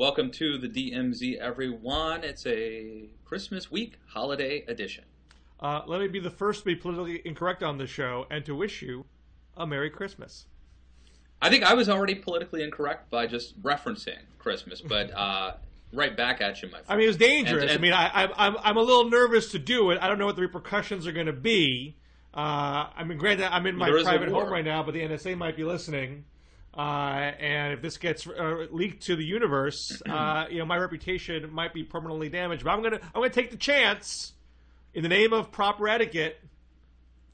Welcome to the DMZ, everyone. It's a Christmas week holiday edition. Let me be the first to be politically incorrect on the show and to wish you a Merry Christmas. I think I was already politically incorrect by just referencing Christmas, but right back at you, my friend. I mean, it was dangerous. And I mean, I'm a little nervous to do it. I don't know what the repercussions are going to be. I mean, granted, I'm in my private home right now, but the NSA might be listening. And if this gets leaked to the universe, my reputation might be permanently damaged. But I'm gonna take the chance in the name of proper etiquette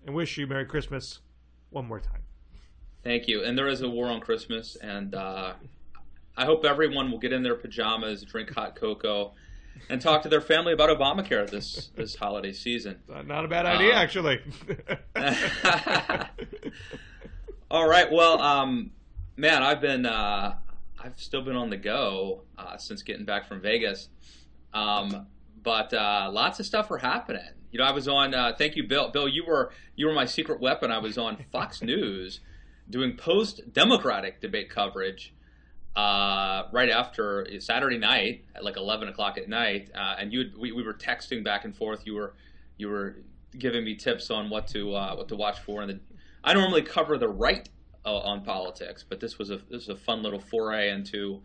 and wish you Merry Christmas one more time. Thank you. And there is a war on Christmas, and I hope everyone will get in their pajamas, drink hot cocoa, and talk to their family about Obamacare this holiday season. Not a bad idea, actually. All right. Well, man, I've still been on the go since getting back from Vegas, but lots of stuff are happening. You know, I was on. Thank you, Bill. Bill, you were my secret weapon. I was on Fox News doing post-Democratic debate coverage right after Saturday night at like 11 o'clock at night, and we were texting back and forth. You were giving me tips on what to watch for, and I normally cover the right on politics, but this was a fun little foray into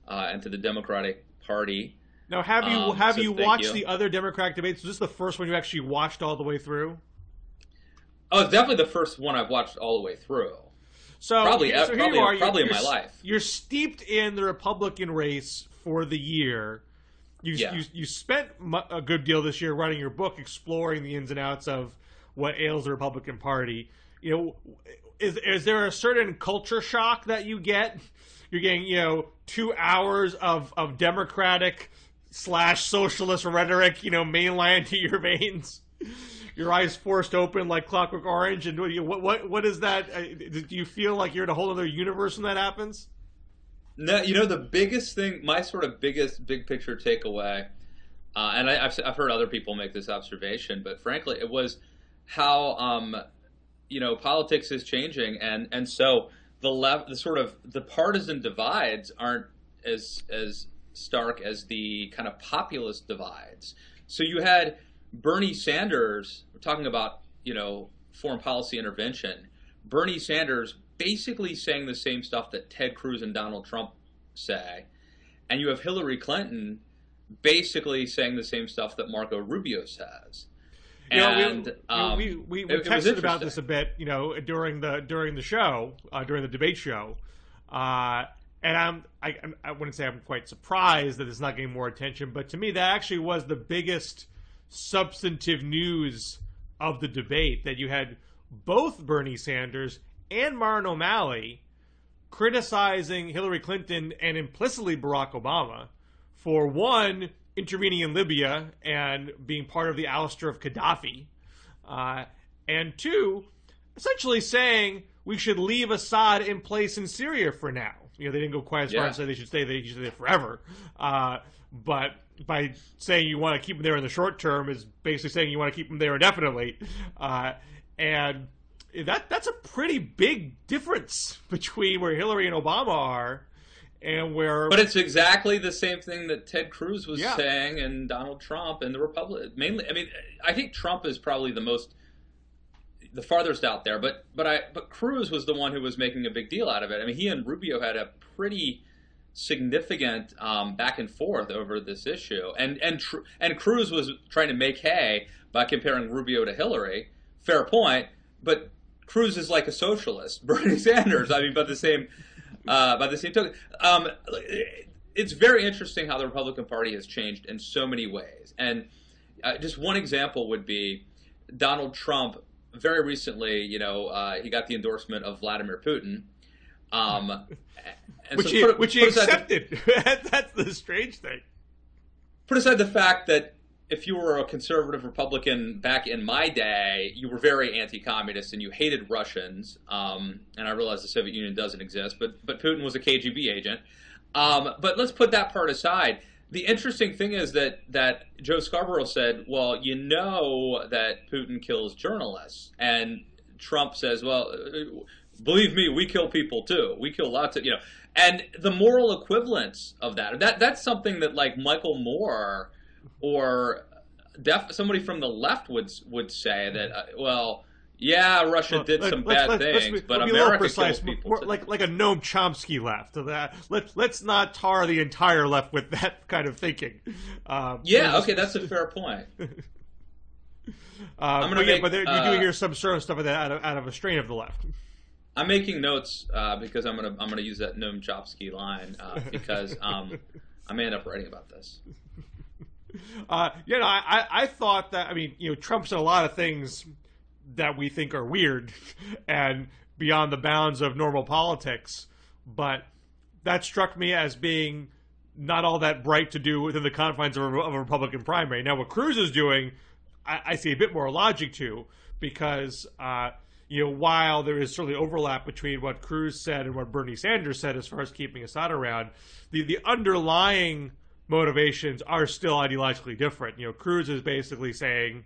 the Democratic Party. Now, have you watched the other Democratic debates? Was this the first one you actually watched all the way through? Oh, it's definitely the first one I've watched all the way through. So probably in my life. You're steeped in the Republican race for the year. You spent a good deal this year writing your book, exploring the ins and outs of what ails the Republican Party. You know, is there a certain culture shock that you get? You're getting 2 hours of Democratic / socialist rhetoric, mainline to your veins. Your eyes forced open like Clockwork Orange, and what is that? Do you feel like you're in a whole other universe when that happens? No, the biggest thing, my sort of biggest big picture takeaway, and I've heard other people make this observation, but frankly, it was how politics is changing, and so the partisan divides aren't as stark as the kind of populist divides. So you had Bernie Sanders, we're talking about, foreign policy intervention, Bernie Sanders basically saying the same stuff that Ted Cruz and Donald Trump say. And you have Hillary Clinton basically saying the same stuff that Marco Rubio says. And we texted about this a bit, during the show, during the debate show. And I wouldn't say I'm quite surprised that it's not getting more attention, but to me that actually was the biggest substantive news of the debate, that you had both Bernie Sanders and Martin O'Malley criticizing Hillary Clinton and implicitly Barack Obama for, one, intervening in Libya and being part of the ouster of Gaddafi, and two, essentially saying we should leave Assad in place in Syria for now. They didn't go quite as far as say they should stay there forever, but by saying you want to keep them there in the short term is basically saying you want to keep them there indefinitely, and that's a pretty big difference between where Hillary and Obama are and where. But it's exactly the same thing that Ted Cruz was saying, and Donald Trump and the Republic. Mainly, I mean, I think Trump is probably the farthest out there, but Cruz was the one who was making a big deal out of it. I mean, he and Rubio had a pretty significant back and forth over this issue, and Cruz was trying to make hay by comparing Rubio to Hillary. Fair point, but Cruz is like a socialist. Bernie Sanders, I mean, by the same token. It's very interesting how the Republican Party has changed in so many ways, and just one example would be Donald Trump. Very recently, he got the endorsement of Vladimir Putin, which he accepted. That's the strange thing. Put aside the fact that if you were a conservative Republican back in my day, you were very anti-communist and you hated Russians. And I realize the Soviet Union doesn't exist, but Putin was a KGB agent. But let's put that part aside. The interesting thing is that Joe Scarborough said, well, that Putin kills journalists. And Trump says, well, believe me, we kill people too. We kill lots of, and the moral equivalence of that's something that like Michael Moore or somebody from the left would say that, well, yeah, Russia did some bad things, but America kills people. More like a Noam Chomsky left. Let's not tar the entire left with that kind of thinking. Okay, that's a fair point. You do hear some sort of stuff of that out of a strain of the left. I'm making notes because I'm gonna use that Noam Chomsky line because I may end up writing about this. I thought that Trump said a lot of things that we think are weird and beyond the bounds of normal politics, but that struck me as being not all that bright to do within the confines of a Republican primary. Now, what Cruz is doing, I see a bit more logic to, because while there is certainly overlap between what Cruz said and what Bernie Sanders said as far as keeping Assad around, the underlying motivations are still ideologically different. Cruz is basically saying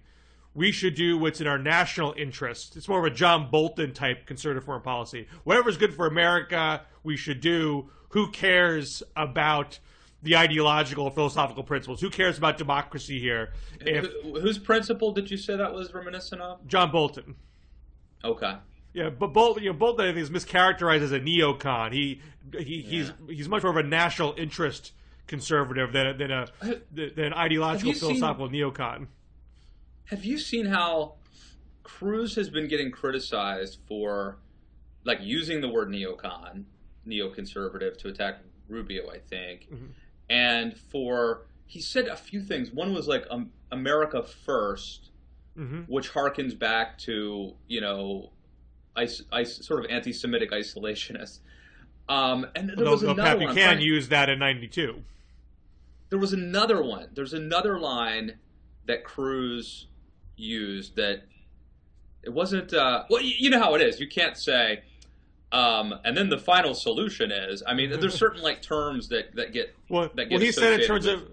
we should do what's in our national interest. It's more of a John Bolton type conservative foreign policy. Whatever's good for America, we should do. Who cares about the ideological or philosophical principles? Who cares about democracy here? Whose principle did you say that was reminiscent of? John Bolton. Okay. Yeah, but Bolton I think is mischaracterized as a neocon. He's much more of a national interest conservative than an ideological philosophical neocon. Have you seen how Cruz has been getting criticized for like using the word neoconservative to attack Rubio, I think, and he said a few things. One was like America first, which harkens back to sort of anti-Semitic isolationists. And there was another one. You can use that in '92. There was another one. There's another line that Cruz used that it wasn't. Well, you know how it is. You can't say. And then the final solution is. I mean, there's certain like terms that get. Well, he said in terms of.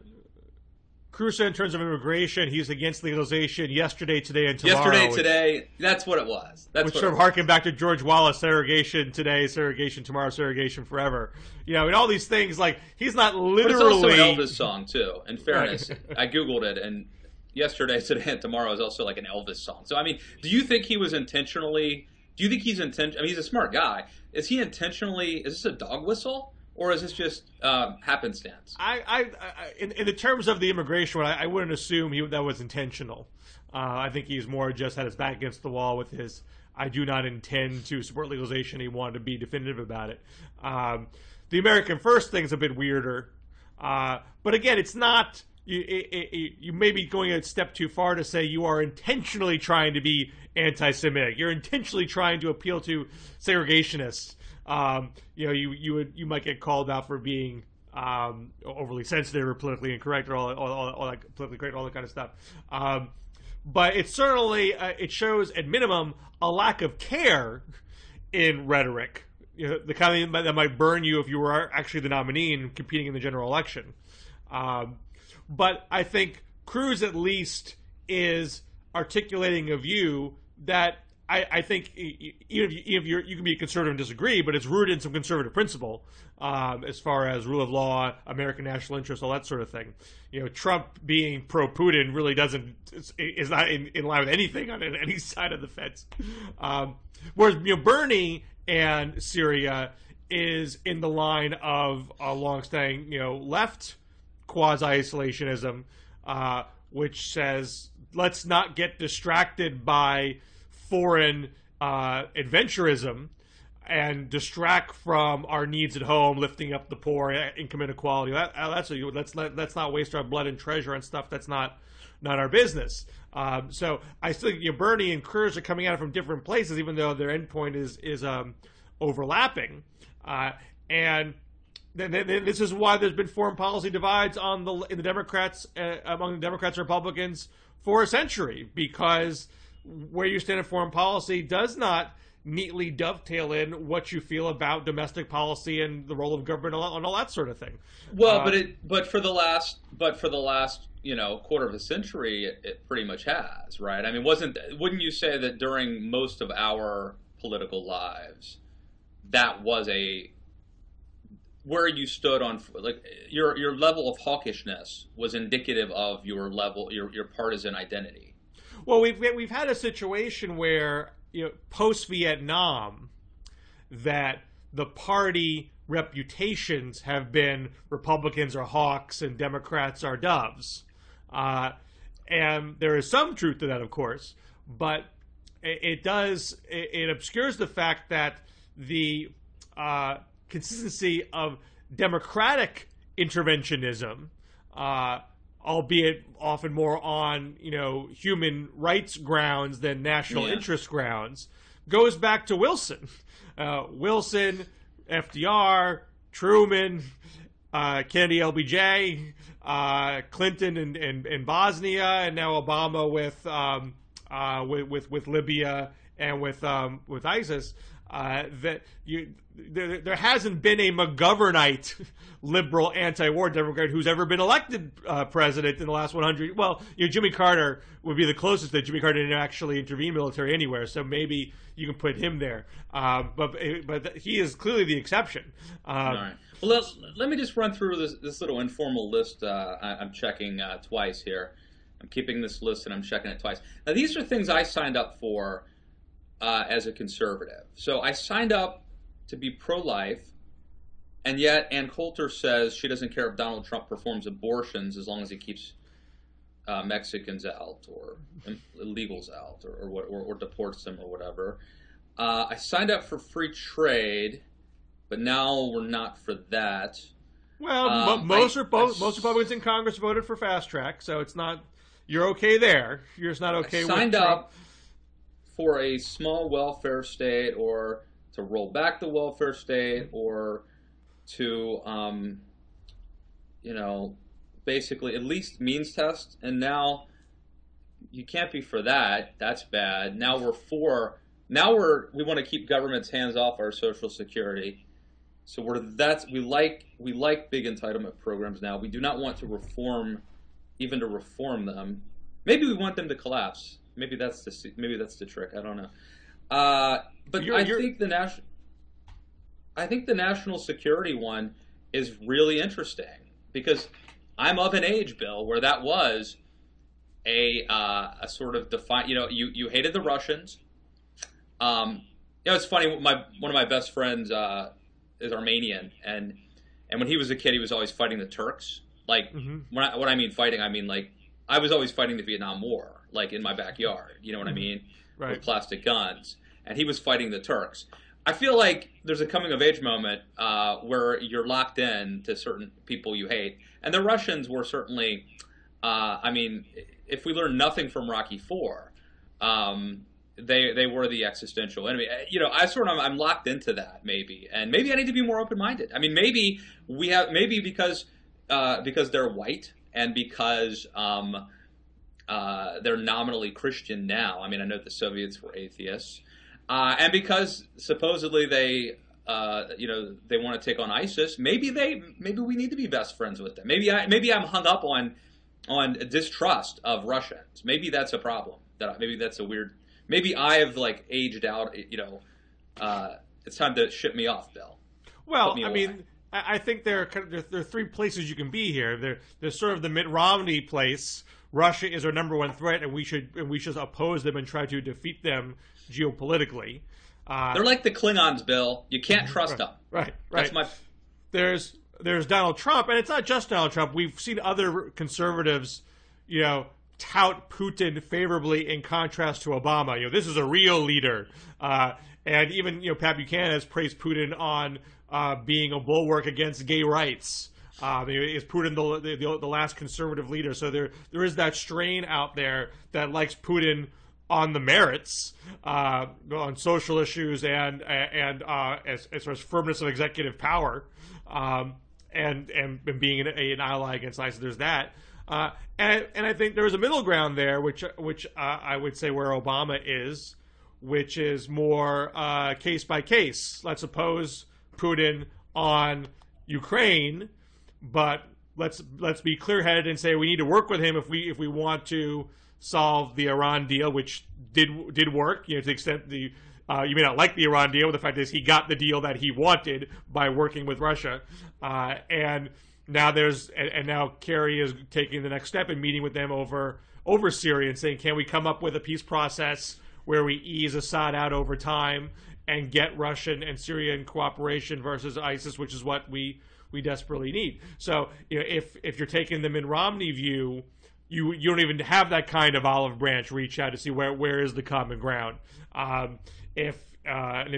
Cruz said in terms of immigration, he's against legalization yesterday, today, and tomorrow. Yesterday, today, that's what it was. Which sort of harkened back to George Wallace, segregation today, segregation tomorrow, segregation forever. And all these things, like, he's not literally... But it's also an Elvis song, too, in fairness. Right. I Googled it, and yesterday, today, and tomorrow is also like an Elvis song. So, I mean, do you think he was intentionally... Do you think he's intentionally... I mean, he's a smart guy. Is he intentionally... Is this a dog whistle? Or is this just happenstance? In the terms of the immigration one, I wouldn't assume that was intentional. I think he's more just had his back against the wall with his, I do not intend to support legalization. He wanted to be definitive about it. The American First thing's a bit weirder. But again, it's not, you may be going a step too far to say you are intentionally trying to be anti-Semitic. You're intentionally trying to appeal to segregationists. You might get called out for being overly sensitive or politically incorrect or all that politically correct, all that kind of stuff. But it certainly it shows at minimum a lack of care in rhetoric. The kind of that might burn you if you were actually the nominee and competing in the general election. But I think Cruz at least is articulating a view that. I think even if you can be conservative and disagree, but it's rooted in some conservative principle as far as rule of law, American national interest, all that sort of thing. Trump being pro-Putin really is not in line with anything on any side of the fence. Whereas Bernie and Syria is in the line of a long-standing left quasi-isolationism, which says let's not get distracted by foreign adventurism and distract from our needs at home, lifting up the poor, income inequality. Let's not waste our blood and treasure on stuff that's not our business. So I still think Bernie and Cruz are coming at it from different places, even though their endpoint is overlapping. And then this is why there's been foreign policy divides in the Democrats among the Democrats and Republicans for a century, because where you stand in foreign policy does not neatly dovetail in what you feel about domestic policy and the role of government and all that sort of thing. Well, but for the last quarter of a century, it pretty much has, right? I mean, wouldn't you say that during most of our political lives, that was where you stood on, like, your level of hawkishness was indicative of your partisan identity. Well, we've had a situation where, post Vietnam, that the party reputations have been Republicans are hawks and Democrats are doves, and there is some truth to that, of course, but it obscures the fact that the consistency of democratic interventionism, albeit often more on human rights grounds than national interest grounds, goes back to Wilson. Wilson, FDR, Truman, Kennedy, LBJ, Clinton in Bosnia, and now Obama with Libya and with ISIS. There hasn't been a McGovernite liberal anti-war Democrat who's ever been elected president in the last 100. Well, Jimmy Carter would be the closest that Jimmy Carter didn't actually intervene military anywhere, so maybe you can put him there. But he is clearly the exception. All right. Well, let me just run through this little informal list. I'm checking twice here. I'm keeping this list and I'm checking it twice. Now, these are things I signed up for as a conservative. So I signed up to be pro-life, and yet Ann Coulter says she doesn't care if Donald Trump performs abortions as long as he keeps Mexicans out or illegals out or deports them or whatever. I signed up for free trade, but now we're not for that. Well, most Republicans in Congress voted for fast track, so it's not. You're okay there. You're just not okay with Trump. Signed up for a small welfare state, or to roll back the welfare state, or to, basically at least means test. And now you can't be for that. That's bad. Now we want to keep government's hands off our Social Security. So we like big entitlement programs now. We do not want to reform them. Maybe we want them to collapse. Maybe that's the trick. I don't know. But I think the national security one is really interesting, because I'm of an age, Bill, where that was a sort of defined. You hated the Russians. It's funny. One of my best friends is Armenian, and when he was a kid, he was always fighting the Turks. Like, when I mean fighting, I mean, like, I was always fighting the Vietnam War, like, in my backyard. You know what I mean? Right. With plastic guns. And he was fighting the Turks. I feel like there's a coming-of-age moment where you're locked in to certain people you hate. And the Russians were certainly, if we learn nothing from Rocky IV, they were the existential enemy. I'm locked into that, maybe. And maybe I need to be more open-minded. I mean, maybe because they're white, and because they're nominally Christian now. I mean, I know the Soviets were atheists, and because supposedly they want to take on ISIS. Maybe we need to be best friends with them. Maybe I'm hung up on distrust of Russians. Maybe that's a problem. Maybe that's a weird. Maybe I have aged out. It's time to ship me off, Bill. Well, I mean, I think there are three places you can be here. There's sort of the Mitt Romney place. Russia is our number one threat, and we should oppose them and try to defeat them geopolitically. They're like the Klingons, Bill. You can't trust them. Right. That's There's Donald Trump, and it's not just Donald Trump. We've seen other conservatives, tout Putin favorably in contrast to Obama. This is a real leader, and even Pat Buchanan has praised Putin on being a bulwark against gay rights. Is Putin the last conservative leader? So there is that strain out there that likes Putin on the merits, on social issues and as far as firmness of executive power, and being an ally against ISIS. There's that, and I think there is a middle ground there, which I would say where Obama is, which is more case by case. Let's oppose Putin on Ukraine, but let's be clear-headed and say we need to work with him if we want to solve the Iran deal, which did work, to the extent You may not like the Iran deal, but the fact is he got the deal that he wanted by working with Russia. And now now Kerry is taking the next step and meeting with them over Syria and saying, can we come up with a peace process where we ease Assad out over time and get Russian and Syrian cooperation versus ISIS, which is what we desperately need. So, if you're taking the Mitt Romney view, you don't even have that kind of olive branch reach out to see where is the common ground. And if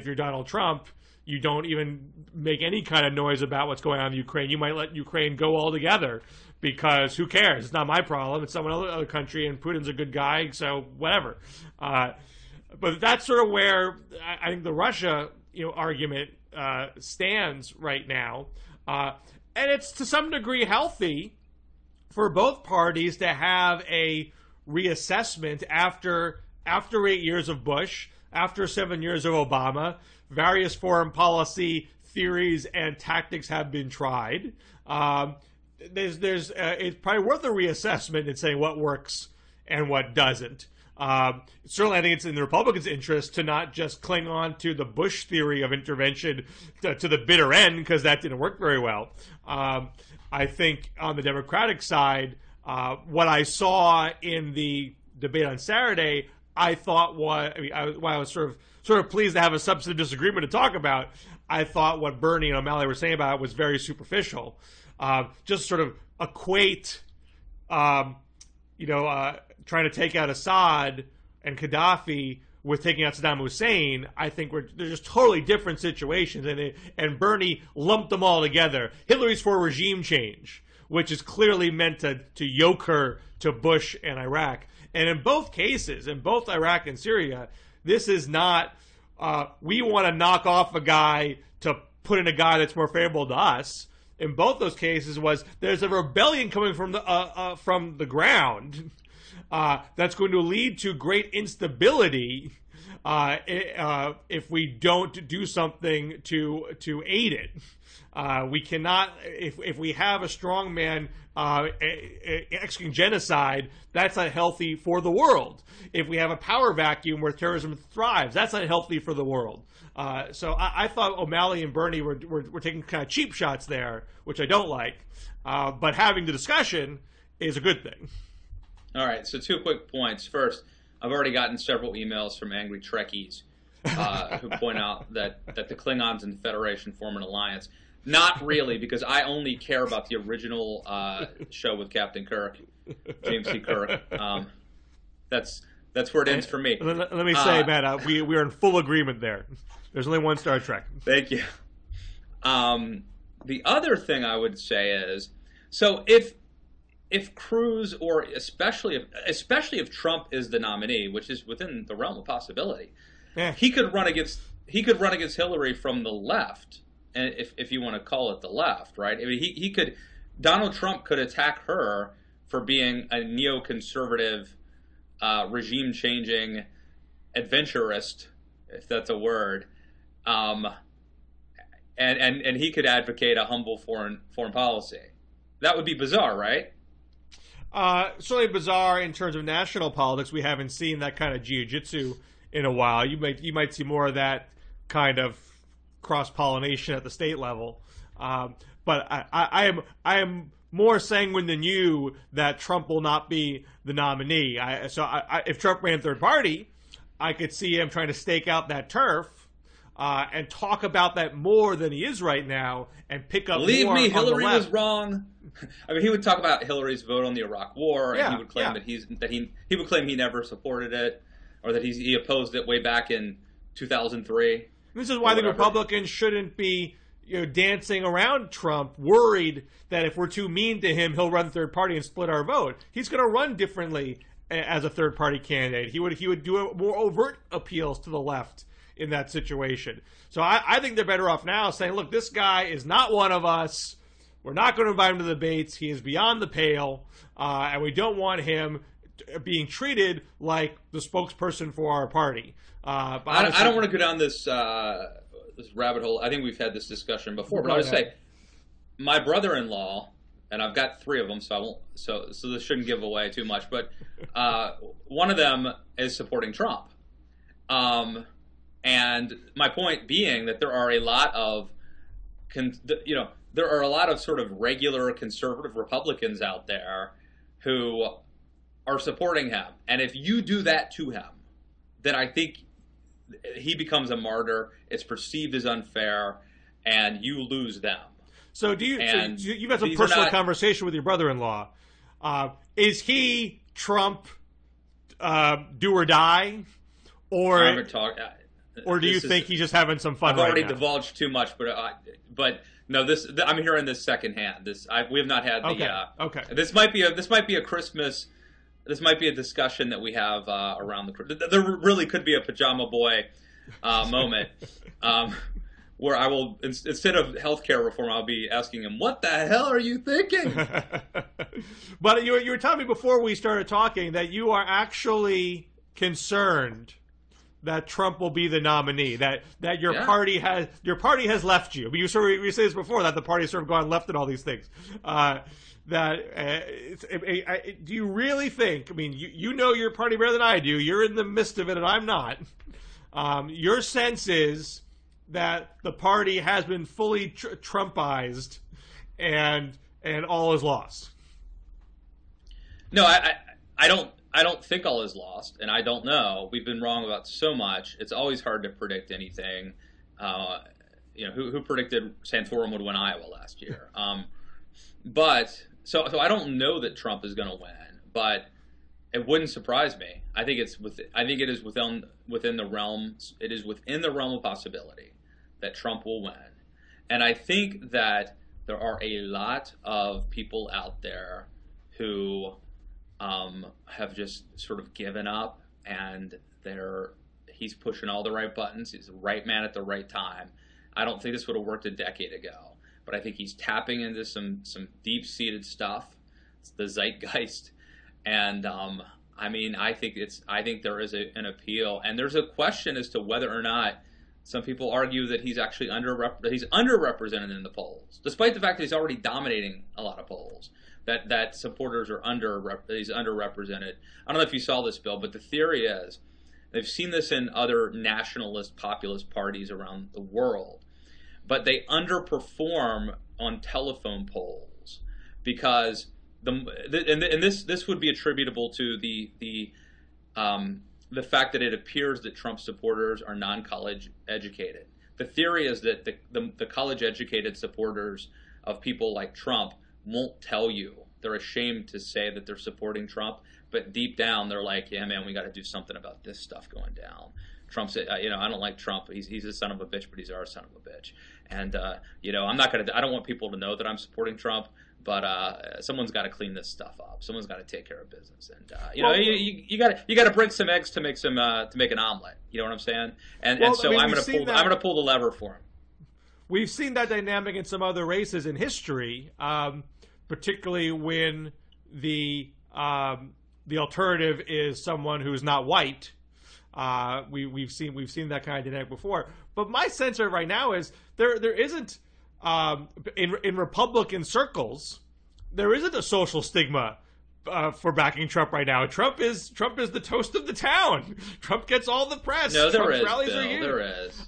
you're Donald Trump, you don't even make any kind of noise about what's going on in Ukraine. You might let Ukraine go altogether because who cares? It's not my problem. It's someone other country, and Putin's a good guy, so whatever. But that's sort of where I think the Russia argument stands right now. And it's to some degree healthy for both parties to have a reassessment after 8 years of Bush, after 7 years of Obama. Various foreign policy theories and tactics have been tried. It's probably worth a reassessment and saying what works and what doesn't. Certainly, I think it's in the Republicans' interest to not just cling on to the Bush theory of intervention to the bitter end, because that didn't work very well. I think on the Democratic side, what I saw in the debate on Saturday, I thought while I was sort of pleased to have a substantive disagreement to talk about, I thought what Bernie and O'Malley were saying about it was very superficial. Just sort of equate, trying to take out Assad and Gaddafi with taking out Saddam Hussein. I think they're just totally different situations, and Bernie lumped them all together. Hillary's for regime change, which is clearly meant to yoke her to Bush and Iraq. And in both cases, in both Iraq and Syria, this is not we want to knock off a guy to put in a guy that's more favorable to us. In both those cases, there's a rebellion coming from the ground. That's going to lead to great instability if we don't do something to aid it. We cannot, if we have a strong man executing genocide, that's not healthy for the world. If we have a power vacuum where terrorism thrives, that's not healthy for the world. So I thought O'Malley and Bernie were taking kind of cheap shots there, which I don't like. But having the discussion is a good thing. All right, so 2 quick points. First, I've already gotten several emails from angry Trekkies who point out that the Klingons and the Federation form an alliance. Not really, because I only care about the original show with Captain Kirk, James C. Kirk. That's where it ends for me. Let me say, Matt, we're in full agreement there. There's only one Star Trek. Thank you. The other thing I would say is, so if Cruz, or especially if Trump is the nominee, which is within the realm of possibility, he could run against Hillary from the left, and if you want to call it the left, right? I mean, Donald Trump could attack her for being a neoconservative, regime-changing adventurist, if that's a word, and he could advocate a humble foreign policy. That would be bizarre, right? Certainly bizarre in terms of national politics. We haven't seen that kind of jiu-jitsu in a while. You might see more of that kind of cross-pollination at the state level. But I am more sanguine than you that Trump will not be the nominee. If Trump ran third party, I could see him trying to stake out that turf and talk about that more than he is right now, and pick up. Believe more me, on Hillary the left. was wrong. I mean, he would talk about Hillary's vote on the Iraq War, and he would claim that he would claim he never supported it, or that he opposed it way back in 2003. This is why the Republicans shouldn't be dancing around Trump, worried that if we're too mean to him, he'll run third party and split our vote. He's going to run differently as a third party candidate. He would do more overt appeals to the left in that situation. So I think they're better off now saying, look, this guy is not one of us. We're not going to invite him to the debates. He is beyond the pale, and we don't want him being treated like the spokesperson for our party. I don't want to go down this rabbit hole. I think we've had this discussion before, but I would say my brother-in-law, and I've got 3 of them, so I won't. So this shouldn't give away too much. But one of them is supporting Trump. And my point being that there are a lot of, there are a lot of sort of regular conservative Republicans out there who are supporting him. And if you do that to him, then I think he becomes a martyr. It's perceived as unfair, and you lose them. So you've had some personal conversation with your brother-in-law. Is he Trump do or die? Or I haven't talked. Or do you think he's just having some fun? I've already divulged too much, but no. I'm hearing this secondhand. We have not had the. Okay. This might be a Christmas. This might be a discussion that we have around the. There really could be a pajama boy moment where I will, instead of healthcare reform, I'll be asking him, "What the hell are you thinking?" But you were telling me before we started talking that you are actually concerned that Trump will be the nominee, that your party has left you. But you said this before, that the party's sort of gone left in all these things. Do you really think? I mean, you know your party better than I do. You're in the midst of it, and I'm not. Your sense is that the party has been fully Trumpized, and all is lost. No, I don't think all is lost, and I don't know. We've been wrong about so much. It's always hard to predict anything. Who predicted Santorum would win Iowa last year? But so I don't know that Trump is going to win, but it wouldn't surprise me. I think it is within the realm. It is within the realm of possibility that Trump will win, and I think that there are a lot of people out there who have just sort of given up, and he's pushing all the right buttons. He's the right man at the right time. I don't think this would have worked a decade ago, but I think he's tapping into some deep-seated stuff. It's the zeitgeist, and I think there is an appeal, and there's a question as to whether or not some people argue that he's actually underrepresented in the polls, despite the fact that he's already dominating a lot of polls. That supporters are he's underrepresented. I don't know if you saw this, Bill, but the theory is, they've seen this in other nationalist populist parties around the world, but they underperform on telephone polls because this would be attributable to the fact that it appears that Trump supporters are non-college educated. The theory is that the college-educated supporters of people like Trump won't tell you. They're ashamed to say that they're supporting Trump, but deep down they're like, yeah, man, we got to do something about this stuff going down. Trump said, I don't like Trump. He's a son of a bitch, but he's our son of a bitch. And I don't want people to know that I'm supporting Trump, but someone's got to clean this stuff up. Someone's got to take care of business. And you got to break some eggs to make an omelet. You know what I'm saying? I'm going to pull the lever for him. We've seen that dynamic in some other races in history, particularly when the alternative is someone who's not white. We've seen that kind of dynamic before. But my sense of it right now is there isn't in Republican circles, there isn't a social stigma for backing Trump right now. Trump is the toast of the town. Trump gets all the press. No, there Trump's is, rallies Bill. are huge. There is.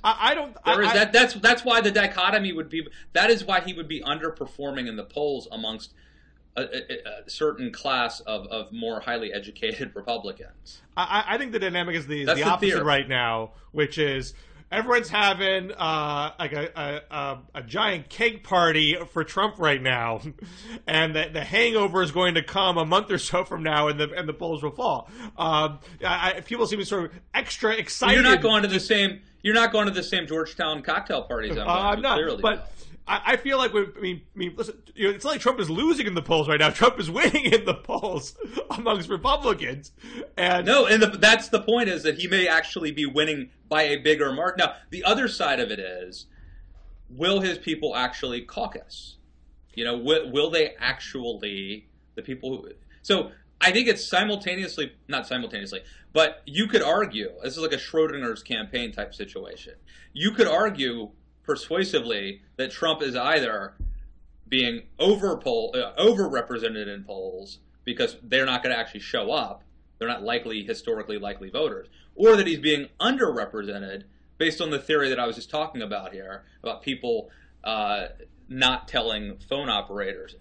That's why the dichotomy would be. That is why he would be underperforming in the polls amongst a certain class of more highly educated Republicans. I think the dynamic is the opposite right now, which is everyone's having like a giant cake party for Trump right now, and the hangover is going to come a month or so from now, and the polls will fall. People seem sort of extra excited. You're not going to the same. You're not going to the same Georgetown cocktail parties. I'm not. Clearly, but I feel like listen. It's not like Trump is losing in the polls right now. Trump is winning in the polls amongst Republicans. And that's the point, is that he may actually be winning by a bigger mark. Now, the other side of it is, will his people actually caucus? Will they actually, the people who... So I think it's not simultaneously, but you could argue, this is like a Schrodinger's campaign type situation. You could argue persuasively that Trump is either being overrepresented in polls because they're not going to actually show up, they're not historically likely voters, or that he's being underrepresented based on the theory that I was just talking about here, about people not telling phone operators.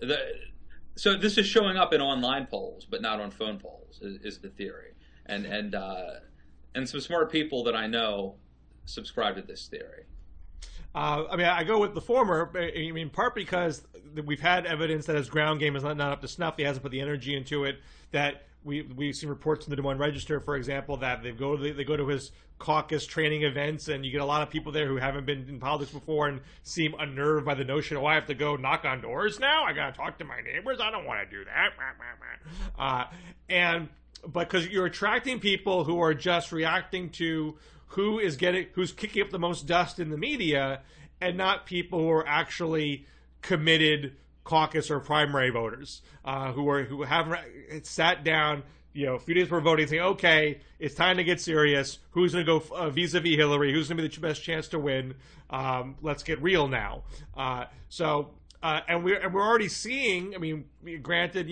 So this is showing up in online polls, but not on phone polls, is the theory. And some smart people that I know subscribe to this theory. I mean, I go with the former. I mean, in part because we've had evidence that his ground game is not up to snuff. He hasn't put the energy into it. That we've seen reports in the Des Moines Register, for example, that they go to his caucus training events, and you get a lot of people there who haven't been in politics before and seem unnerved by the notion, oh, I have to go knock on doors now? I got to talk to my neighbors? I don't want to do that. But because you're attracting people who are just reacting to who's kicking up the most dust in the media, and not people who are actually committed caucus or primary voters who haven't sat down, a few days before voting, saying, okay, it's time to get serious. Who's going to go vis-a-vis Hillary? Who's going to be the best chance to win? Let's get real now. And we're already seeing. I mean, granted,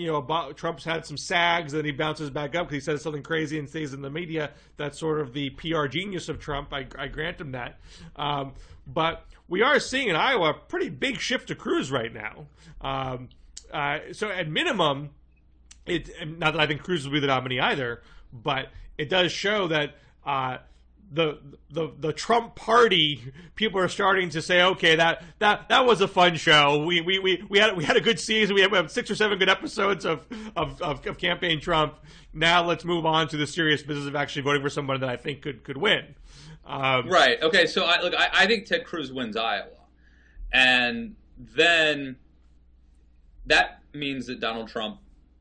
Trump's had some sags, and he bounces back up because he says something crazy and stays in the media. That's sort of the PR genius of Trump. I grant him that. But we are seeing in Iowa a pretty big shift to Cruz right now. So at minimum, not that I think Cruz will be the nominee either, but it does show that the Trump party people are starting to say, okay, that was a fun show. We had a good season. We have 6 or 7 good episodes of campaign Trump. Now let's move on to the serious business of actually voting for someone that I think could win. Right. Okay. So I think Ted Cruz wins Iowa, and then that means that Donald Trump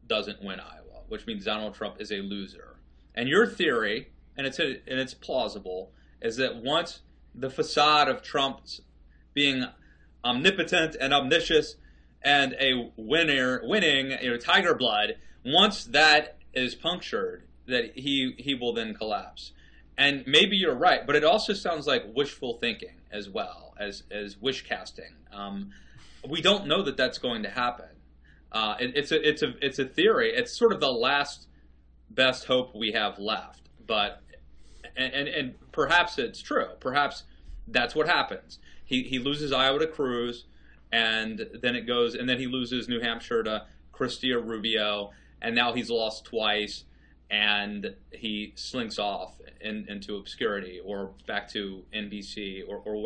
doesn't win Iowa, which means Donald Trump is a loser. And your theory, and it's plausible, is that once the facade of Trump's being omnipotent and omniscient and a winning, tiger blood, once that is punctured, that he will then collapse. And maybe you're right, but it also sounds like wishful thinking as well as wish casting. We don't know that that's going to happen. It's a theory. It's sort of the last best hope we have left. But and perhaps it's true. Perhaps that's what happens. He loses Iowa to Cruz, and then he loses New Hampshire to Christie or Rubio, and now he's lost twice, and he slinks off into obscurity or back to NBC or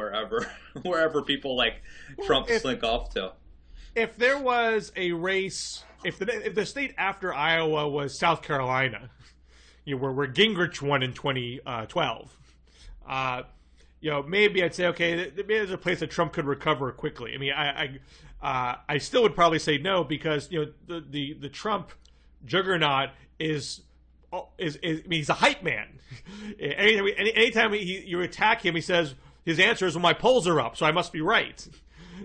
wherever people like Trump slink off to. If there was a race, if the state after Iowa was South Carolina, where Gingrich won in 2012, maybe I'd say, okay, maybe there's a place that Trump could recover quickly. I mean, I still would probably say no, because the Trump juggernaut is I mean, he's a hype man. Anytime you attack him, he says his answer is, well, my polls are up, so I must be right.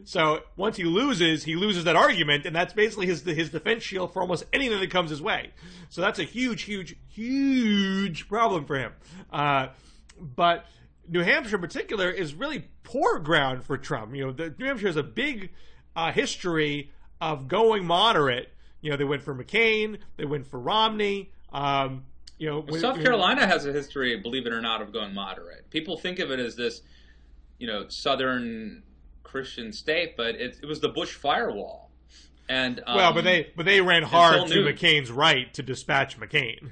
So once he loses that argument, and that's basically his defense shield for almost anything that comes his way. So that's a huge problem for him. But New Hampshire in particular is really poor ground for Trump. New Hampshire has a big history of going moderate. They went for McCain, they went for Romney. South Carolina has a history, believe it or not, of going moderate. People think of it as this, southern Christian state, but it was the Bush firewall. And but they ran hard to McCain's right to dispatch McCain.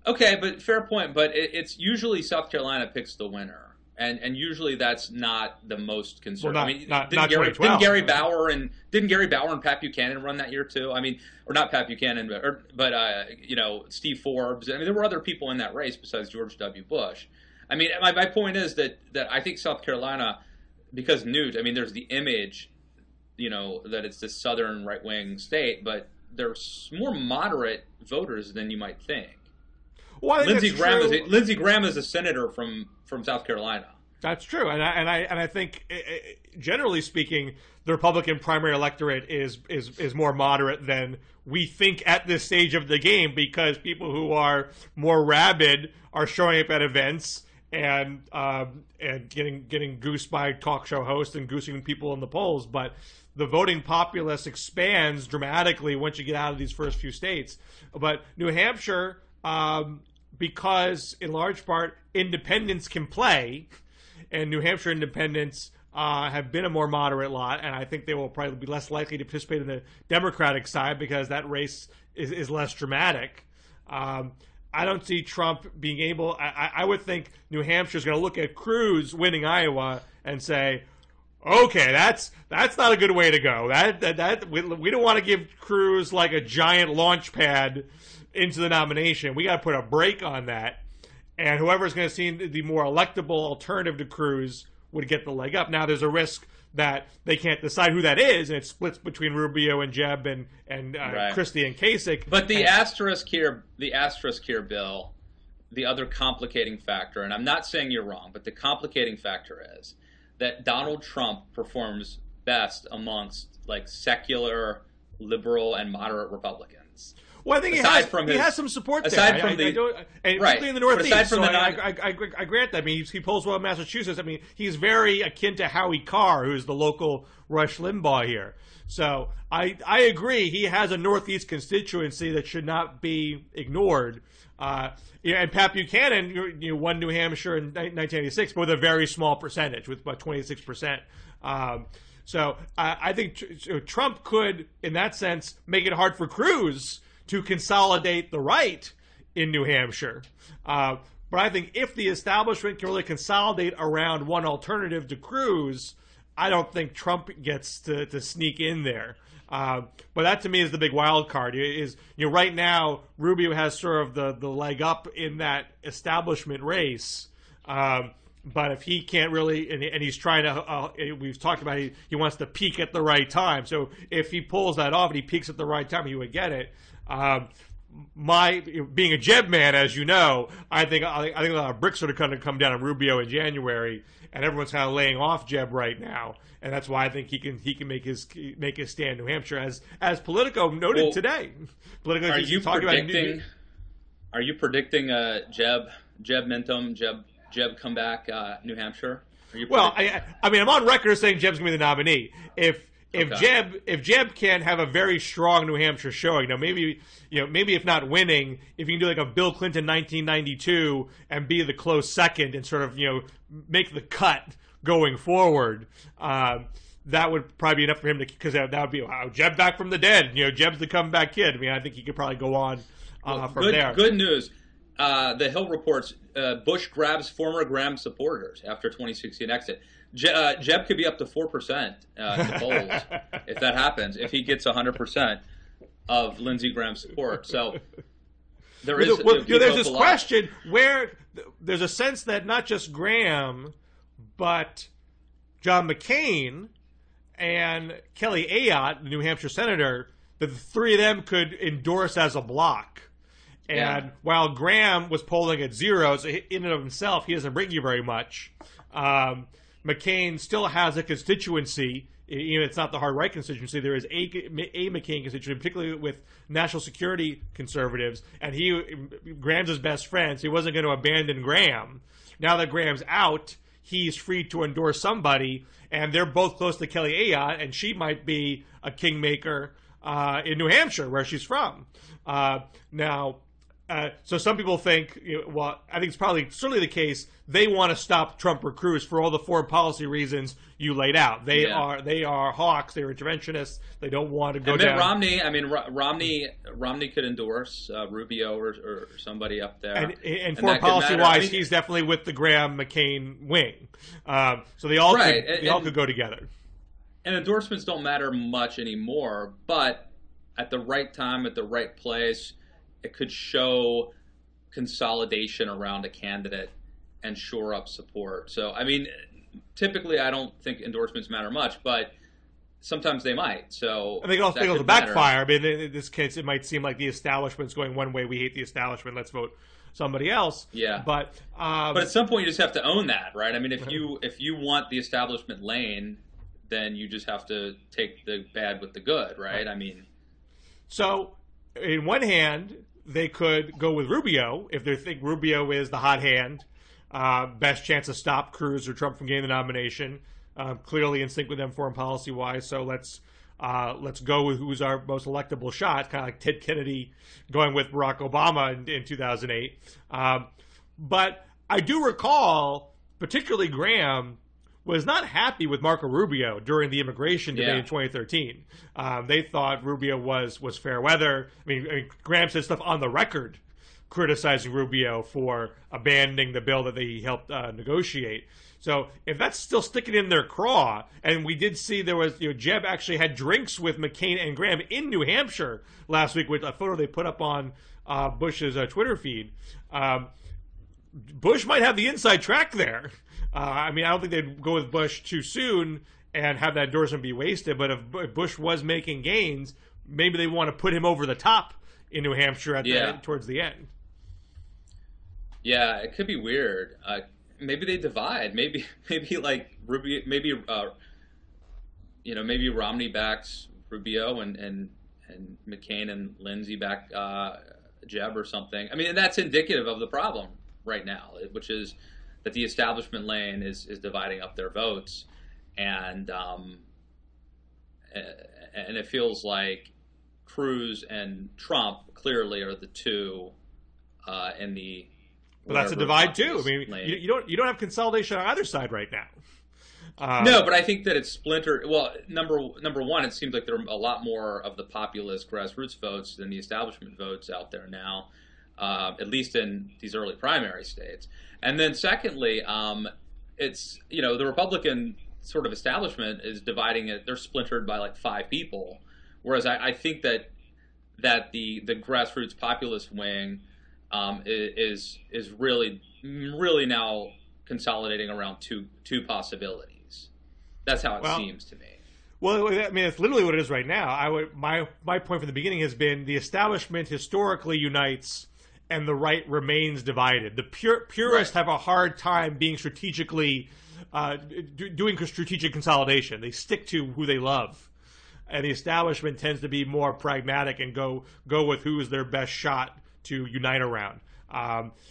Okay, but fair point. But it's usually South Carolina picks the winner, and usually that's not the most conservative. Well, didn't Gary Bauer and Pat Buchanan run that year too? I mean, or not Pat Buchanan, but Steve Forbes. I mean, there were other people in that race besides George W. Bush. I mean, my point is that I think South Carolina, because Newt, I mean, there's the image, that it's this southern right-wing state, but there's more moderate voters than you might think. Well, Lindsey Graham is a senator from South Carolina. That's true, and I think, generally speaking, the Republican primary electorate is more moderate than we think at this stage of the game, because people who are more rabid are showing up at events and getting goosed by talk show hosts and goosing people in the polls. But the voting populace expands dramatically once you get out of these first few states. But New Hampshire, because, in large part, independents can play, and New Hampshire independents have been a more moderate lot, and I think they will probably be less likely to participate in the Democratic side because that race is less dramatic. I don't see Trump being able. I would think New Hampshire is going to look at Cruz winning Iowa and say, "Okay, that's not a good way to go. We don't want to give Cruz like a giant launch pad into the nomination. We got to put a break on that." And whoever's going to seem the more electable alternative to Cruz would get the leg up. Now, there's a risk that they can't decide who that is, and it splits between Rubio and Jeb and right. Christie and Kasich. But the asterisk here, Bill, the other complicating factor, and I'm not saying you're wrong, but the complicating factor is that Donald Trump performs best amongst like secular, liberal, and moderate Republicans. Well, I think he has some support there. Aside from particularly in the Northeast. I grant that. I mean, he polls well in Massachusetts. I mean, he's very akin to Howie Carr, who's the local Rush Limbaugh here. So I agree. He has a Northeast constituency that should not be ignored. And Pat Buchanan won New Hampshire in 1986, but with a very small percentage, with about 26%. So I think Trump could, in that sense, make it hard for Cruz to consolidate the right in New Hampshire. But I think if the establishment can really consolidate around one alternative to Cruz, I don't think Trump gets to sneak in there. But that to me is the big wild card. Right now Rubio has sort of the leg up in that establishment race. But if he can't really, and he's trying to, we've talked about he wants to peak at the right time. So if he pulls that off and he peaks at the right time, he would get it. Being a Jeb man, as you know, I think a lot of bricks are going to come down on Rubio in January, and everyone's kind of laying off Jeb right now, and that's why I think he can make his stand in New Hampshire, as Politico noted today. Politico are you predicting Jeb Mintum, Jeb comeback New Hampshire? Well, I mean, I'm on record saying Jeb's going to be the nominee. If Jeb can have a very strong New Hampshire showing, maybe if not winning, if you can do like a Bill Clinton 1992 and be the close second and sort of make the cut going forward, that would probably be enough for him because that would be Jeb back from the dead. Jeb's the comeback kid. I mean, I think he could probably go on from there. Good news. The Hill reports Bush grabs former Graham supporters after 2016 exit. Jeb could be up to 4% in the polls if that happens, if he gets 100% of Lindsey Graham's support. So there's this question where there's a sense that not just Graham, but John McCain and Kelly Ayotte, the New Hampshire senator, that the three of them could endorse as a block. And while Graham was polling at 0, so in and of himself, he doesn't bring you very much. McCain still has a constituency. It's not the hard right constituency. There is a McCain constituency, particularly with national security conservatives. And Graham's his best friend, so he wasn't going to abandon Graham. Now that Graham's out, he's free to endorse somebody. And they're both close to Kelly Ayotte, and she might be a kingmaker in New Hampshire, where she's from. So some people think, I think it's certainly the case, they want to stop Trump or Cruz for all the foreign policy reasons you laid out. They are hawks. They're interventionists. They don't want to go down. Romney could endorse Rubio or somebody up there. And foreign policy-wise, he's definitely with the Graham-McCain wing. So they all could go together. And endorsements don't matter much anymore, but at the right time, at the right place, it could show consolidation around a candidate and shore up support. So, I mean, typically I don't think endorsements matter much, but sometimes they might. So I think it'll backfire. I mean, in this case, it might seem like the establishment's going one way. We hate the establishment. Let's vote somebody else. Yeah. But at some point, you just have to own that, right? I mean, if you want the establishment lane, then you just have to take the bad with the good, right? I mean, so in one hand, they could go with Rubio if they think Rubio is the hot hand, best chance to stop Cruz or Trump from getting the nomination. Clearly in sync with them foreign policy wise. So let's let's go with who's our most electable shot, kind of like Ted Kennedy going with Barack Obama in 2008. But I do recall, particularly Graham, was not happy with Marco Rubio during the immigration debate in 2013. They thought Rubio was fair weather. I mean, Graham said stuff on the record criticizing Rubio for abandoning the bill that they helped negotiate. So if that's still sticking in their craw, and we did see there was, Jeb actually had drinks with McCain and Graham in New Hampshire last week with a photo they put up on Bush's Twitter feed. Bush might have the inside track there. I don't think they'd go with Bush too soon and have that endorsement be wasted. But if Bush was making gains, maybe they want to put him over the top in New Hampshire at the end, towards the end. Yeah, it could be weird. Maybe they divide. Maybe like Rubio. Maybe maybe Romney backs Rubio and McCain and Lindsey back Jeb or something. I mean, and that's indicative of the problem right now, which is that the establishment lane is dividing up their votes, and it feels like Cruz and Trump clearly are the two in the. But that's a divide too. I mean, you don't have consolidation on either side right now. No, but I think that it's splintered. Well, number one, it seems like there are a lot more of the populist grassroots votes than the establishment votes out there now, at least in these early primary states. And then secondly, it's the Republican sort of establishment is dividing it. They're splintered by like 5 people, whereas I think that the grassroots populist wing is really now consolidating around two possibilities. That's how it seems to me. Well, I mean, it's literally what it is right now. My point from the beginning has been the establishment historically unites, and the right remains divided. The purists have a hard time being strategically doing strategic consolidation. They stick to who they love, and the establishment tends to be more pragmatic and go with who is their best shot to unite around.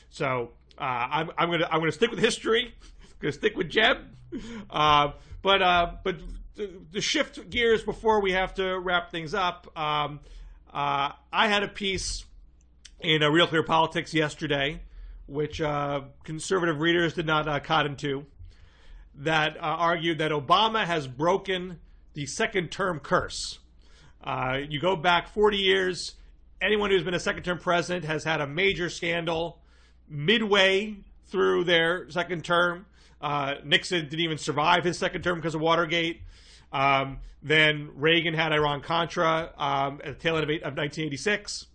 So I'm gonna stick with history. I'm gonna stick with Jeb. But to shift gears before we have to wrap things up, I had a piece in Real Clear Politics yesterday, which conservative readers did not cotton to, that argued that Obama has broken the second-term curse. You go back 40 years, anyone who's been a second-term president has had a major scandal midway through their second term. Nixon didn't even survive his second term because of Watergate. Then Reagan had Iran-Contra at the tail end of 1986.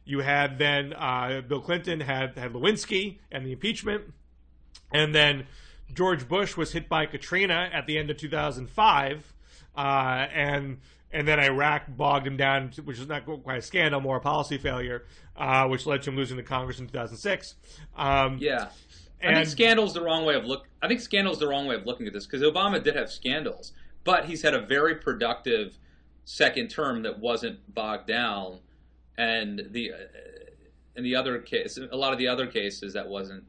You had then Bill Clinton had Lewinsky and the impeachment. And then George Bush was hit by Katrina at the end of 2005. And then Iraq bogged him down, which is not quite a scandal, more a policy failure, which led to him losing the Congress in 2006. I think scandal's the wrong way of looking at this, because Obama did have scandals, but he's had a very productive second term that wasn't bogged down, and a lot of the other cases that wasn't.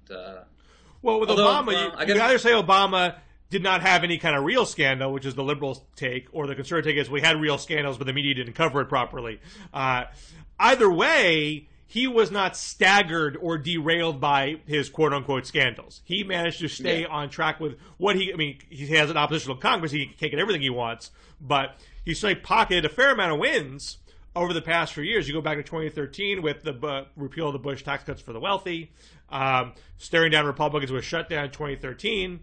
Well, with Obama, you can either say Obama did not have any kind of real scandal, which is the liberals' take, or the conservative take is we had real scandals, but the media didn't cover it properly. Either way, he was not staggered or derailed by his quote-unquote scandals. He managed to stay on track with what he has an oppositional Congress. He can't get everything he wants, but he certainly pocketed a fair amount of wins over the past few years. You go back to 2013 with the repeal of the Bush tax cuts for the wealthy, staring down Republicans with a shutdown in 2013.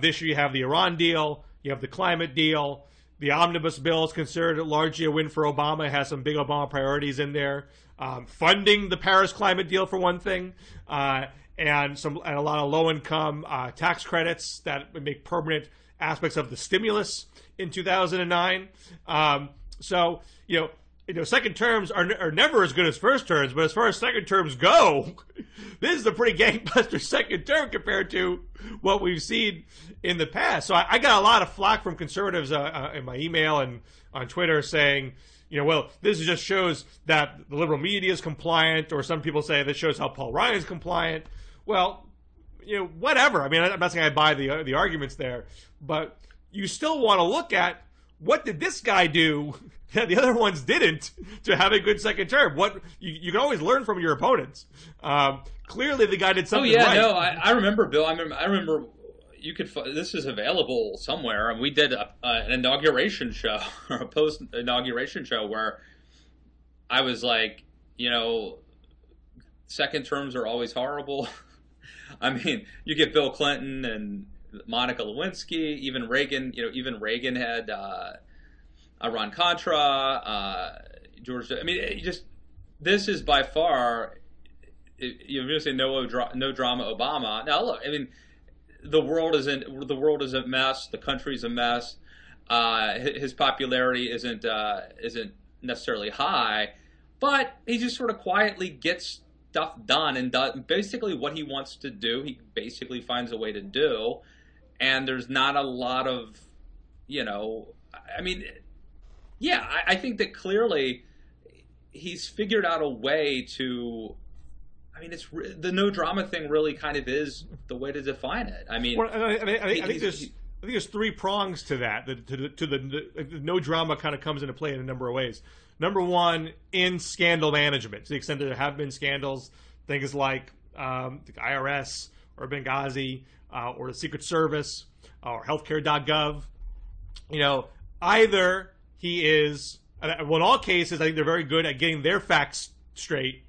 This year you have the Iran deal, you have the climate deal. The omnibus bill is considered largely a win for Obama. It has some big Obama priorities in there. Funding the Paris climate deal, for one thing, and a lot of low-income tax credits that would make permanent aspects of the stimulus in 2009. So, second terms are never as good as first terms, but as far as second terms go, this is a pretty gangbuster second term compared to what we've seen in the past. So I got a lot of flack from conservatives in my email and on Twitter saying, this just shows that the liberal media is compliant, or some people say this shows how Paul Ryan is compliant. Well, whatever. I mean, I'm not saying I buy the arguments there, but you still want to look at what did this guy do that the other ones didn't to have a good second term? What you can always learn from your opponents. Clearly, the guy did something right. No, I remember, Bill. I remember. You could. This is available somewhere, and we did an inauguration show or a post-inauguration show where I was like, second terms are always horrible. I mean, you get Bill Clinton and Monica Lewinsky, even Reagan. Even Reagan had Iran-Contra, George. I mean, this is by far. You're going to say no drama, Obama. Now, look. I mean, the world is a mess. The country's a mess. His popularity isn't necessarily high, but he just sort of quietly gets stuff done and does basically what he wants to do. He basically finds a way to do, and there's not a lot of, I mean, yeah, I think that clearly he's figured out a way to. I mean, it's the no drama thing. Really, kind of is the way to define it. I mean, I think there's three prongs to that. The no drama kind of comes into play in a number of ways. Number one, in scandal management, to the extent that there have been scandals, things like the IRS or Benghazi or the Secret Service or healthcare.gov. Either he is. Well, in all cases, I think they're very good at getting their facts straight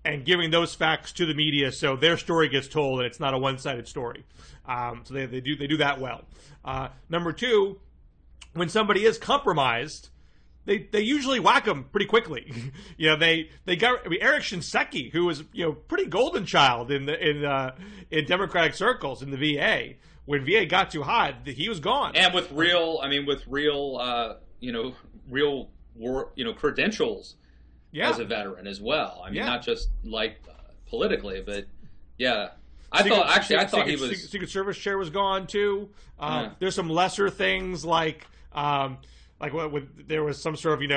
and giving those facts to the media so their story gets told and it's not a one-sided story. So they do that well. Number two, when somebody is compromised, they usually whack them pretty quickly. They got Eric Shinseki, who was pretty golden child in Democratic circles in the VA. When VA got too hot, he was gone. And with real credentials. Yeah. As a veteran as well. I mean, not just like politically, but yeah. I thought he was. Secret Service chair was gone too. There's some lesser things like there was some sort of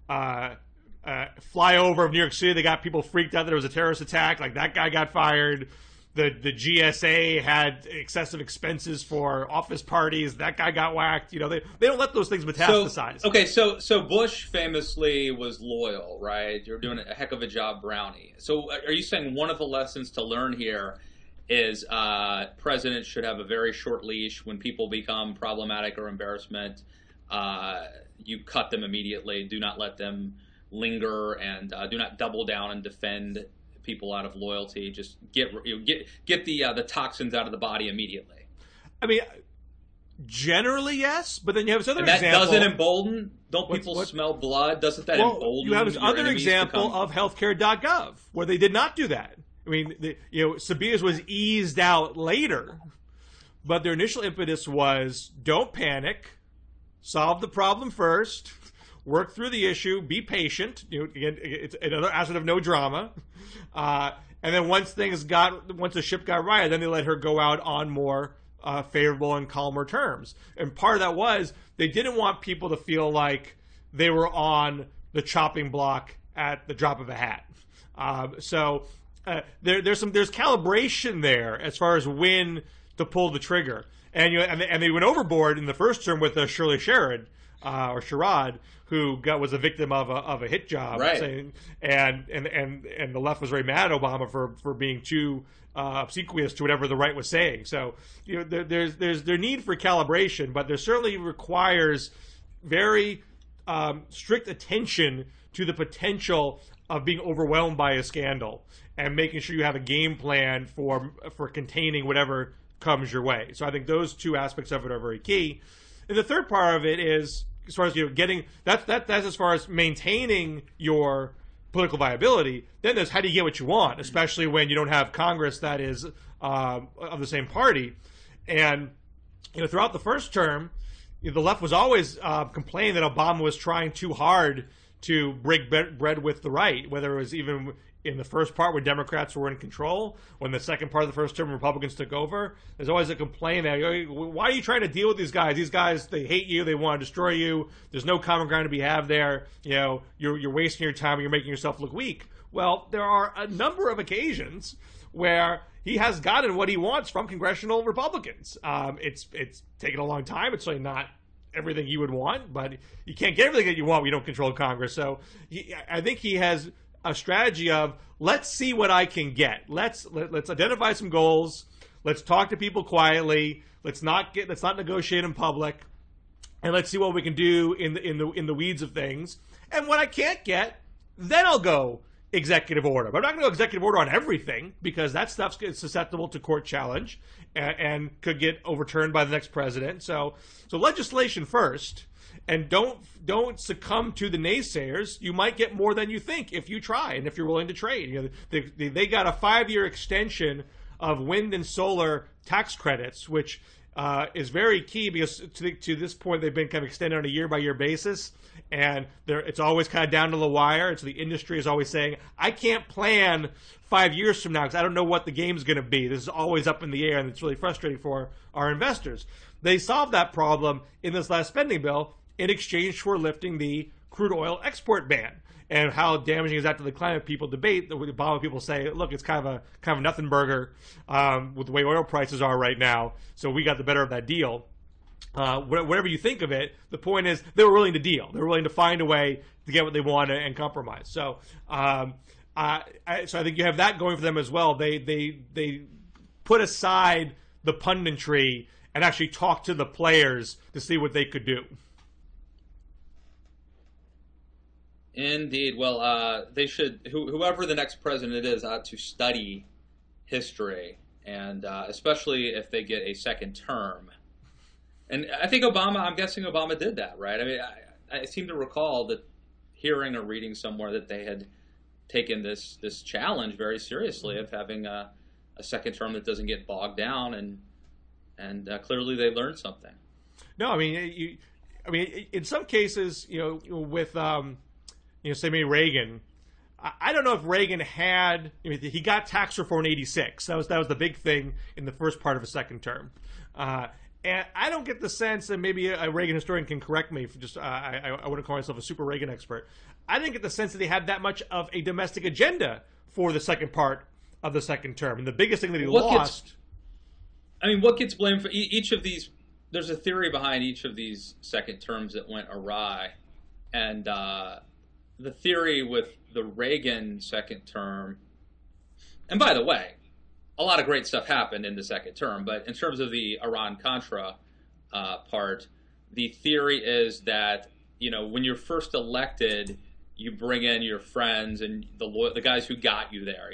flyover of New York City. They got people freaked out that there was a terrorist attack. Like that guy got fired. The GSA had excessive expenses for office parties. That guy got whacked. They don't let those things metastasize. So Bush famously was loyal, right? You're doing a heck of a job, Brownie. So are you saying one of the lessons to learn here is presidents should have a very short leash when people become problematic or embarrassment? You cut them immediately. Do not let them linger, and do not double down and defend people out of loyalty. Just get the toxins out of the body immediately. I mean, generally yes, but then you have this other example. That doesn't embolden. Don't people smell blood? Doesn't that embolden? You have this other example of healthcare.gov where they did not do that. I mean, Sabia's was eased out later, but their initial impetus was don't panic, solve the problem first. Work through the issue. Be patient. Again, it's another aspect of no drama. And then once the ship got right, then they let her go out on more favorable and calmer terms. And part of that was they didn't want people to feel like they were on the chopping block at the drop of a hat. So there's calibration there as far as when to pull the trigger. And they went overboard in the first term with Shirley Sherrod. Or Sherrod, who was a victim of a hit job, right? And the left was very mad at Obama for being too obsequious to whatever the right was saying. So there's their need for calibration, but there certainly requires very strict attention to the potential of being overwhelmed by a scandal and making sure you have a game plan for containing whatever comes your way. So I think those two aspects of it are very key. And the third part of it is, as far as getting that's as far as maintaining your political viability. Then there's how do you get what you want, especially when you don't have Congress that is of the same party. And throughout the first term, the left was always complaining that Obama was trying too hard to break bread with the right, whether it was even in the first part where Democrats were in control, when the second part of the first term Republicans took over. There's always a complaint that, why are you trying to deal with these guys? These guys, they hate you, they want to destroy you. There's no common ground to be had there. You're wasting your time, you're making yourself look weak. Well, there are a number of occasions where he has gotten what he wants from congressional Republicans. It's taken a long time. It's certainly not everything you would want, but you can't get everything that you want when you don't control Congress. So I think he has a strategy of, let's see what I can get. Let's identify some goals. Let's talk to people quietly. Let's not negotiate in public, and let's see what we can do in the weeds of things. And what I can't get, then I'll go executive order. But I'm not going to go executive order on everything, because that stuff's susceptible to court challenge and could get overturned by the next president. So legislation first, and don't succumb to the naysayers. You might get more than you think if you try and if you're willing to trade. You know, they got a 5-year extension of wind and solar tax credits, which is very key, because to this point they've been kind of extended on a year-by-year basis, and it's always kind of down to the wire. And so the industry is always saying, I can't plan 5 years from now because I don't know what the game's going to be. This is always up in the air, and it's really frustrating for our investors. They solved that problem in this last spending bill in exchange for lifting the crude oil export ban. And how damaging is that to the climate? People debate. The Obama people say, look, it's kind of a nothing burger with the way oil prices are right now. So we got the better of that deal. Whatever you think of it, the point is they were willing to deal. They were willing to find a way to get what they want and compromise. So, so I think you have that going for them as well. They put aside the punditry and actually talk to the players to see what they could do. Indeed. Well, they should, whoever the next president is, ought to study history, and especially if they get a second term. And I think I'm guessing Obama did that, right? I mean, I seem to recall that hearing or reading somewhere that they had taken this challenge very seriously of having a second term that doesn't get bogged down, and clearly they learned something. No, I mean, in some cases, with say maybe Reagan. I don't know if Reagan had. He got tax reform in '86. That was the big thing in the first part of his second term. And I don't get the sense, and maybe a Reagan historian can correct me. For just I wouldn't call myself a super Reagan expert. I didn't get the sense that he had that much of a domestic agenda for the second part of the second term. And the biggest thing that he lost. What gets blamed for each of these? There's a theory behind each of these second terms that went awry, and the theory with the Reagan second term. And by the way, a lot of great stuff happened in the second term, but in terms of the Iran-Contra part, the theory is that, when you're first elected, you bring in your friends and the guys who got you there,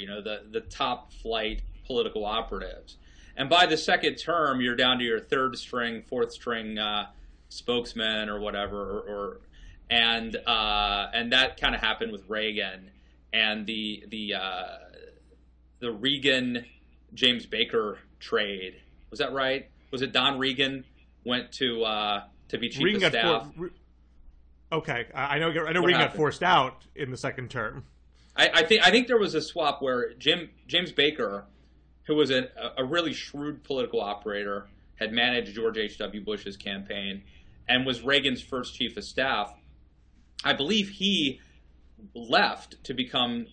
the top flight political operatives. And by the second term, you're down to your third string, fourth string spokesman or whatever, and that kind of happened with Reagan, and the Reagan James Baker trade. Was that right? Was it Don Reagan went to be chief Reagan of staff? Okay, I know Reagan got forced out in the second term. I think there was a swap where James Baker, who was a really shrewd political operator, had managed George H.W. Bush's campaign and was Reagan's first chief of staff. I believe he left to become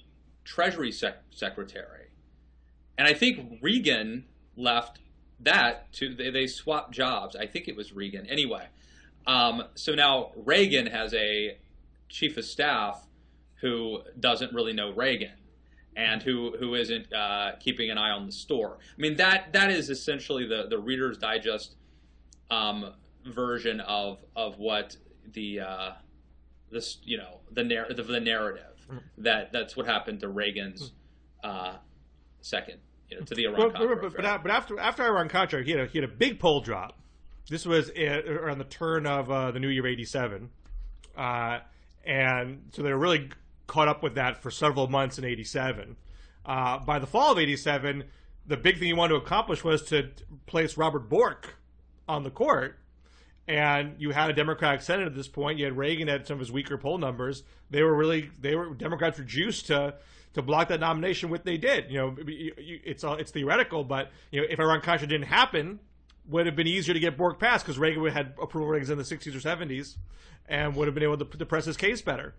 Treasury Secretary. And I think Reagan left that to, they swapped jobs. I think it was Reagan. Anyway, so now Reagan has a chief of staff who doesn't really know Reagan and who isn't keeping an eye on the store. I mean, that is essentially the Reader's Digest version of what the narrative that's what happened to Reagan's second, to the Iran-Contra. But after Iran-Contra, he had a big poll drop. This was around the turn of the new year of '87, and so they were really caught up with that for several months in '87. By the fall of '87, the big thing he wanted to accomplish was to place Robert Bork on the court. And you had a Democratic Senate at this point. You had Reagan at some of his weaker poll numbers. Democrats were juiced to block that nomination, what they did. It's theoretical, but if Iran-Contra didn't happen, would have been easier to get Bork passed because Reagan would have had approval ratings in the 60s or 70s and would have been able to press his case better.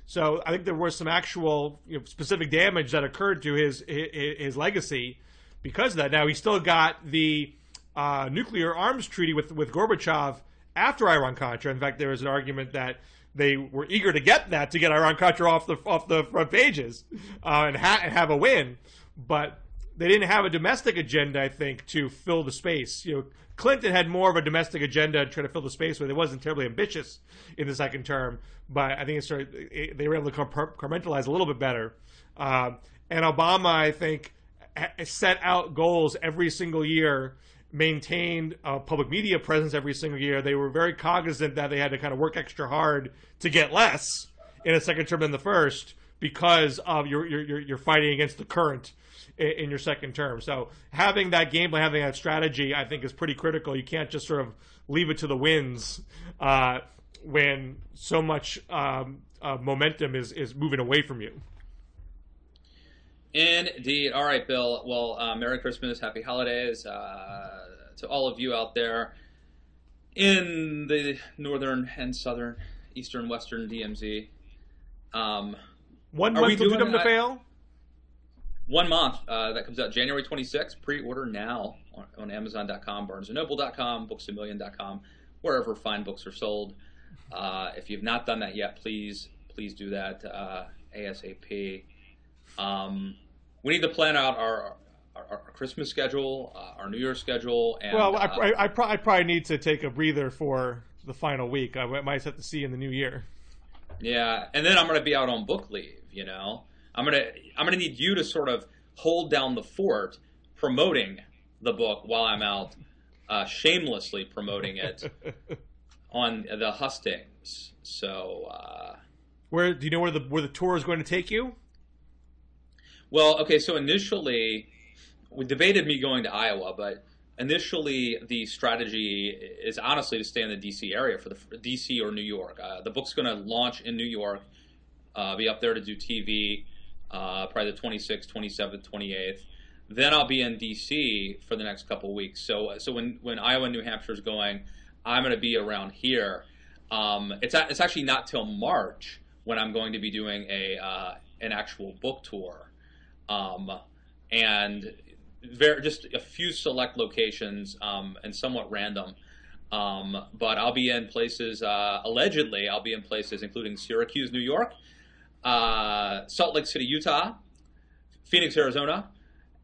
So I think there was some actual specific damage that occurred to his legacy because of that. Now he still got the nuclear arms treaty with Gorbachev after Iran-Contra. In fact, there was an argument that they were eager to get Iran-Contra off the front pages and have a win, but they didn't have a domestic agenda, I think, to fill the space. Clinton had more of a domestic agenda to try to fill the space with. It wasn't terribly ambitious in the second term, but I think they were able to compartmentalize a little bit better. And Obama, I think, set out goals every single year, maintained a public media presence every single year. They were very cognizant that they had to kind of work extra hard to get less in a second term than the first because of you're fighting against the current in your second term. So having that game plan, having that strategy, I think is pretty critical. You can't just sort of leave it to the winds when so much momentum is moving away from you. Indeed. All right, Bill. Well, Merry Christmas, Happy Holidays to all of you out there in the northern and southern, eastern, western DMZ. 1 month till Doom to Fail? 1 month. That comes out January 26th. Pre-order now on Amazon.com, BarnesandNoble.com, BooksAMillion.com, wherever fine books are sold. If you've not done that yet, please do that ASAP. We need to plan out our Christmas schedule, our New Year's schedule. And, well, I probably need to take a breather for the final week. I might have to see you in the new year. Yeah, and then I'm going to be out on book leave. I'm gonna need you to sort of hold down the fort, promoting the book while I'm out, shamelessly promoting it on the hustings. So, do you know where the tour is going to take you? Well, okay, so initially, we debated me going to Iowa, but initially the strategy is honestly to stay in the D.C. area for D.C. or New York. The book's going to launch in New York, be up there to do TV, probably the 26th, 27th, 28th. Then I'll be in D.C. for the next couple of weeks. So when Iowa and New Hampshire is going, I'm going to be around here. It's actually not till March when I'm going to be doing an actual book tour. And just a few select locations, and somewhat random. But I'll be in places, allegedly, I'll be in places including Syracuse, New York, Salt Lake City, Utah, Phoenix, Arizona,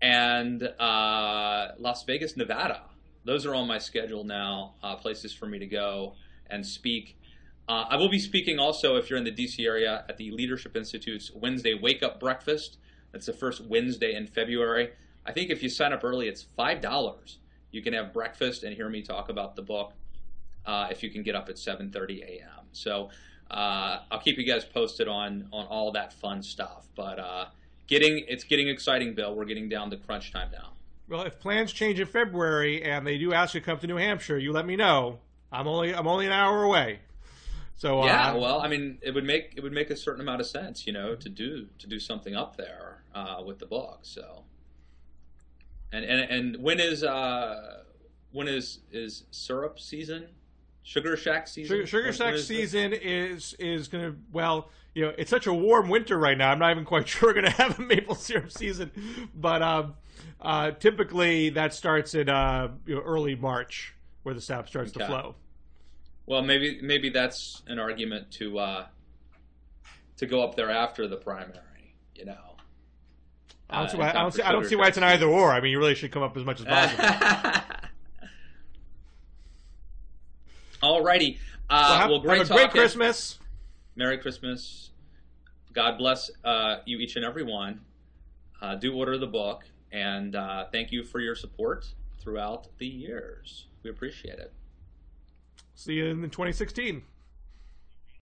and Las Vegas, Nevada. Those are on my schedule now, places for me to go and speak. I will be speaking also, if you're in the D.C. area, at the Leadership Institute's Wednesday Wake Up Breakfast. That's the first Wednesday in February. I think if you sign up early, it's $5. You can have breakfast and hear me talk about the book if you can get up at 7:30 a.m. So I'll keep you guys posted on all that fun stuff. But it's getting exciting, Bill. We're getting down to crunch time now. Well, if plans change in February and they do ask you to come to New Hampshire, you let me know. I'm only an hour away. So yeah, well, I mean, it would make a certain amount of sense, to do something up there with the book. So, and when is syrup season? Sugar Shack season? Sugar Shack season is going to, well, it's such a warm winter right now. I'm not even quite sure we're going to have a maple syrup season, but typically that starts in early March, where the sap starts to flow. Well, maybe that's an argument to go up there after the primary. I don't see why it's an either or. I mean, you really should come up as much as possible. Alrighty. Well, have a great Christmas. Merry Christmas. God bless you each and every one. Do order the book, and thank you for your support throughout the years. We appreciate it. See you in 2016.